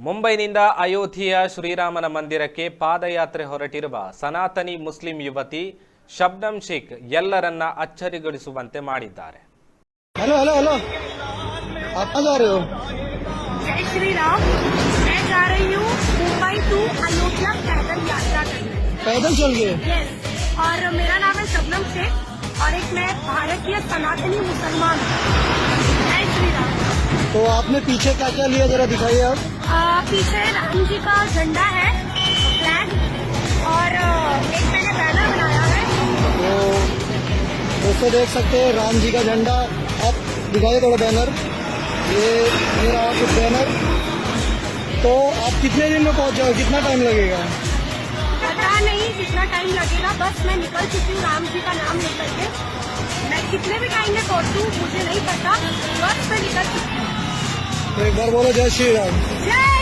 ಮುಂಬೈನಿಂದ ಅಯೋಧ್ಯೆಯ ಶ್ರೀರಾಮನ ಮಂದಿರಕ್ಕೆ ಪಾದಯಾತ್ರೆ ಹೊರಟಿರುವ ಸನಾತನಿ ಮುಸ್ಲಿಂ ಯುವತಿ ಶಬ್ನಮ್ ಶೇಖ್ ಎಲ್ಲರನ್ನ ಅಚ್ಚರಿಗೊಳಿಸುವಂತೆ ಮಾಡಿದ್ದಾರೆ। हेलो हेलो हेलो आप कहाँ जा रहे हो? जय श्री राम। मैं जा रही हूँ मुंबई टू अयोध्या पैदल यात्रा करने। पैदल चल गए? यस। और मेरा नाम है शबनम शेख और एक मैं भारतीय सनातनी मुसलमान हूँ। जय श्री राम। तो आपने पीछे क्या क्या लिया जरा दिखाइए आप। पीछे राम जी का झंडा है, फ्लैग, और एक मैंने बैनर बनाया है। तो दोस्तों देख सकते हैं राम जी का झंडा। आप दिखाइए थोड़ा बैनर। ये मेरा कुछ बैनर। तो आप कितने दिन में पहुंच जाओगे, कितना टाइम लगेगा? पता नहीं कितना टाइम लगेगा, बस मैं निकल चुकी हूँ राम जी का नाम लेकर के। मैं कितने भी टाइम में पहुंचूँ मुझे नहीं पता, बस मैं निकल चुकी हूँ। तो एक बार बोलो जय श्री राम। जय